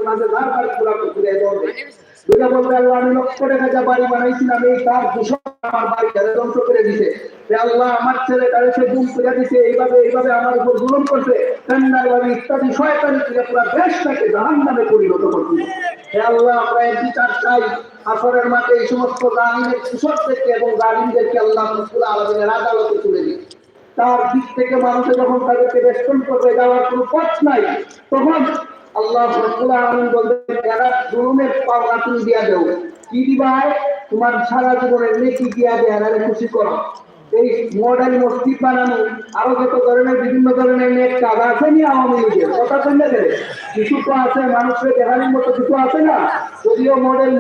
মাঝে যার বাড়ি পুরা করে দেবে দুটা বলবে আল্লাহ আমি লক্ষ টাকা যা বাড়ি বানাইছিলাম এই তার দূষণ আমার বাড়িটা ধ্বংস করে দিছে আল্লাহ আমার ছেলেটারে সে গুম করে দিছে এইভাবে আমার উপর জুলুম করছে টেন্ডারবাজি ইত্যাদি শয়তানি করে পুরো দেশটাকে জাহান্নামে পরিণত করছে হে আল্লাহ আমরা এই বিচার চাই আসরের মাঠে এই সমস্ত জালিমের কৃষকদেরকে এবং জালিমদেরকে আল্লাহ রাব্বুল আলামিনের আদালতে তুলে দিন তার দিক থেকে মানুষে যখন তাদেরকে বেষ্টন করবে যাওয়ার কোনো পথ নাই তখন আল্লাহ রাব্বুল আলামিন বলবেন এরা জুলুমের পাওনা তুমি দিয়া দাও কি দিবা তোমার সারা জীবনের নেকি দিয়া দেয় এরা খুশি করো এই মডেল মসজিদ বানানো আরো যত ধরনের বিভিন্ন ধরনের নেট কাজ আছে নি আওয়ামী লীগের কথা শুনলে কিছু তো আছে মানুষের দেখানোর মতো কিছু আছে না যদিও মডেল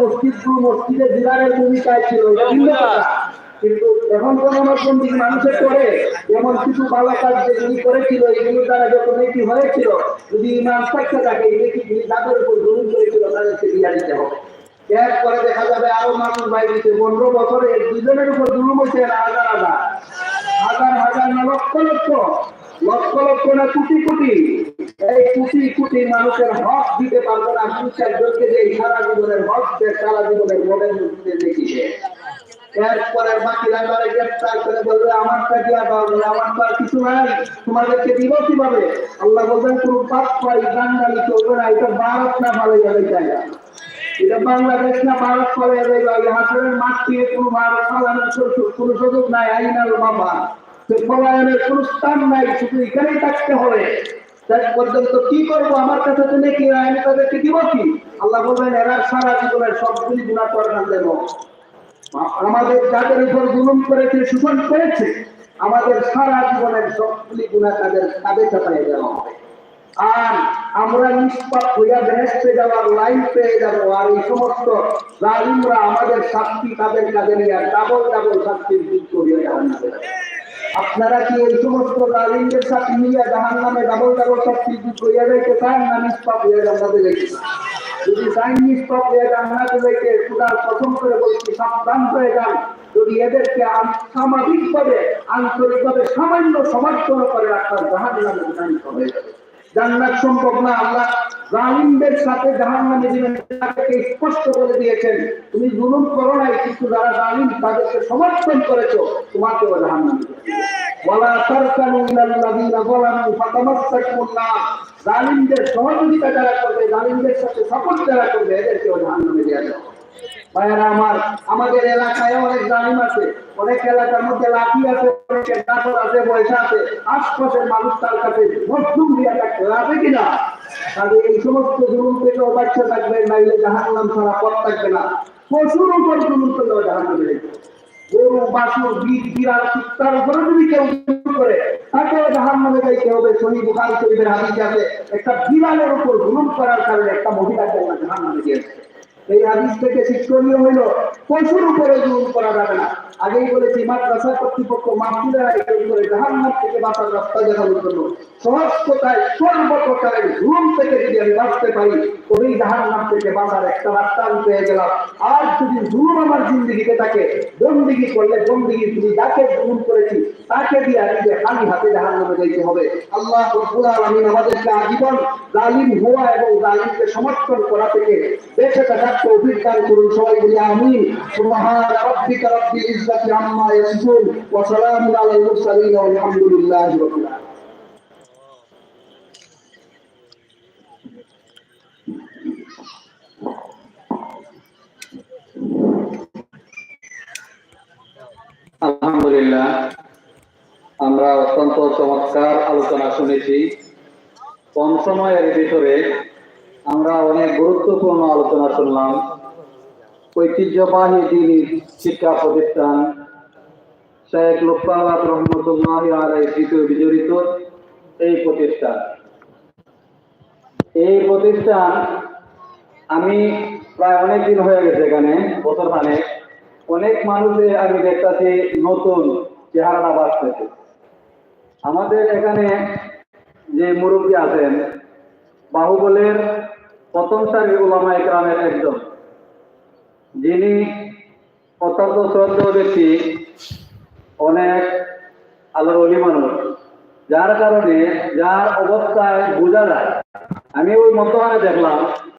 মসজিদে জিরারের ভূমিকায় ছিল কিন্তু এখন কোন নতুন মানুষের করে এমন কিছু ভালো কাজ যেগুলি করেছিল এগুলোর দ্বারা যত নেকি হয়েছিল যদি ইমান থাকতে থাকে এই নেকিগুলি যাদের উপর জুলুম করেছিল তাদেরকে দিয়া দিতে হবে এরপরে দেখা যাবে আরো মানুষ বাইরেছে 15 বছরে দুজনের উপর জুলুম হয়েছে হাজার না লক্ষ লক্ষ না কোটি কোটি এই কোটি মানুষের হক দিতে পারবে না একজনকে যে সারা জীবনের হক সারা জীবনের মডেল মসজিদে দেখিছে এরপরের বাকিরা গ্রেফতার করে বলবে আমারটা দিয়া দাও আমার তো আর কিছু নাই তোমাদেরকে দিব কিভাবে আল্লাহ বলবেন কোন পাপ পাই বাঙালি চলবে না এটা ভারত না ভালো যাবে জায়গা এটা বাংলাদেশ না ভারত করে হাসরের মাঠ দিয়ে কোনো ভারত পালানোর কোনো সুযোগ নাই আইনাল বাবা পলায়নের কোনো স্থান নাই শুধু এখানেই থাকতে হবে পর্যন্ত কি করবো আমার কাছে তো নেই আমি তাদেরকে দিব কি আল্লাহ বলবেন এরা সারা জীবনের সবগুলি গুণা করে দেব আমাদের যাদের উপর জুলুম করেছে শোষণ করেছে আমাদের সারা জীবনের সবগুলি গুণা তাদের চাপাই দেওয়া হবে আর আমরা নিষ্পাপ হইয়া বেহেশতে যাওয়ার লাইন পেয়ে যাবো আর এই সমস্ত জালিমরা আমাদের শাস্তি তাদের কাজে নিয়ে ডাবল শাস্তির দিক করিয়া জাহান্নামে আপনারা কি এই সমস্ত জালিমদের সাথে নিয়ে জাহান্নামে ডাবল শাস্তির দিক করিয়া যাইতে চান না নিষ্পাপ হইয়া জান্নাতে যাইতে যদি চাই নিষ্পাপ হইয়া জান্নাতে যাইতে খুদার কসম করে বলছি সাবধান হয়ে যান যদি এদেরকে সামাজিকভাবে আন্তরিকভাবে সামান্য সমর্থন করে আপনার জাহান্নামে প্রদানিত হয়ে যাবে জান্নাত সম্ভব না আল্লাহ জালিমদের সাথে জাহান্নামে দিবেন তাদেরকে স্পষ্ট করে দিয়েছেন তুমি জুলুম করো নাই কিন্তু যারা জালিম তাদেরকে সমর্থন করেছো তোমাকেও জাহান্নামে ওয়ালা তারকানু ইলাল্লাযিনা যালামু ফাতামাসসাকুমুন নার জালিমদের সহযোগিতা যারা করবে জালিমদের সাথে সাপোর্ট যারা করবে এদেরকেও জাহান্নামে দেওয়া হবে ভাইয়েরা আমাদের এলাকায় অনেক জালিম আছে অনেক এলাকার মধ্যে লাঠি আছে অনেকের কাপড় আছে পয়সা আছে আশপাশের মানুষ তার কাছে মজলুম দিয়া থাকতে আছে কিনা তাহলে এই সমস্ত জুলুম থেকেও বাচ্চা থাকবে নাইলে জাহান্নাম ছাড়া পথ থাকবে না পশুর উপর জুলুম করলেও জাহান্নামে যাবে গরু বাছুর বিড়াল কুত্তার উপরে যদি কেউ জুলুম করে তাকেও জাহান্নামে যাইতে হবে সহিহ বুখারী শরীফের হাদিসে আছে একটা বিড়ালের উপর জুলুম করার কারণে একটা মহিলাকে জাহান্নামে দিয়েছে এই হাদিস থেকে শিক্ষণীয় হইল পশুর উপরে জুলুম করা যাবে না আগেই বলেছি মাদ্রাসা কর্তৃপক্ষ মাহফিলেরা করে জাহান্নাম থেকে বাঁচার রাস্তা দেখানোর জন্য সহজ কথায় সর্বপ্রকারের জুলুম থেকে যদি আমি বাঁচতে পারি তবেই জাহান্নাম থেকে বাঁচার একটা রাস্তা আমি পেয়ে গেলাম আর যদি জুলুম আমার জিন্দিগিতে থাকে বন্দিগি করলে বন্দিগি যদি যাকে জুলুম করেছি তাকে দিয়ে নিজে খালি হাতে জাহান্নামে যাইতে হবে আল্লাহ রাব্বুল আলামিন আমাদেরকে আজীবন জালিম হওয়া এবং জালিমকে সমর্থন করা থেকে বেঁচে থাকার তৌফিক দান করুন সবাই বলি আমিন সুবহান রাব্বিকা রাব্বিল ইজ্জাতি আম্মা ইয়াসিফুন ওয়া সালামুন আলাল মুরসালিন ওয়ালহামদুলিল্লাহি রাব্বিল আলামিন আলহামদুলিল্লাহ আমরা অত্যন্ত চমৎকার আলোচনা শুনেছি কম সময়ের ভিতরে আমরা অনেক গুরুত্বপূর্ণ আলোচনা শুনলাম ঐতিহ্যবাহী দ্বীনি শিক্ষা প্রতিষ্ঠান শেখ লুৎফাবাদ রহমতুল্লাহ আলাইহি দ্বিতীয় বিজড়িত এই প্রতিষ্ঠান আমি প্রায় অনেকদিন হয়ে গেছে এখানে বছর খানেক অনেক মানুষের আমি দেখতেছি নতুন চেহারাটা বাড়তেছে আমাদের এখানে যে মুরব্বী আছেন বাহুবলের প্রথম সারির উলামা ইকরামের একজন যিনি অত্যন্ত শ্রদ্ধেয় ব্যক্তি অনেক আল্লাহর ওলি মানুষ যার কারণে যার অবস্থায় বোঝা যায় আমি ওই মধ্যখানে দেখলাম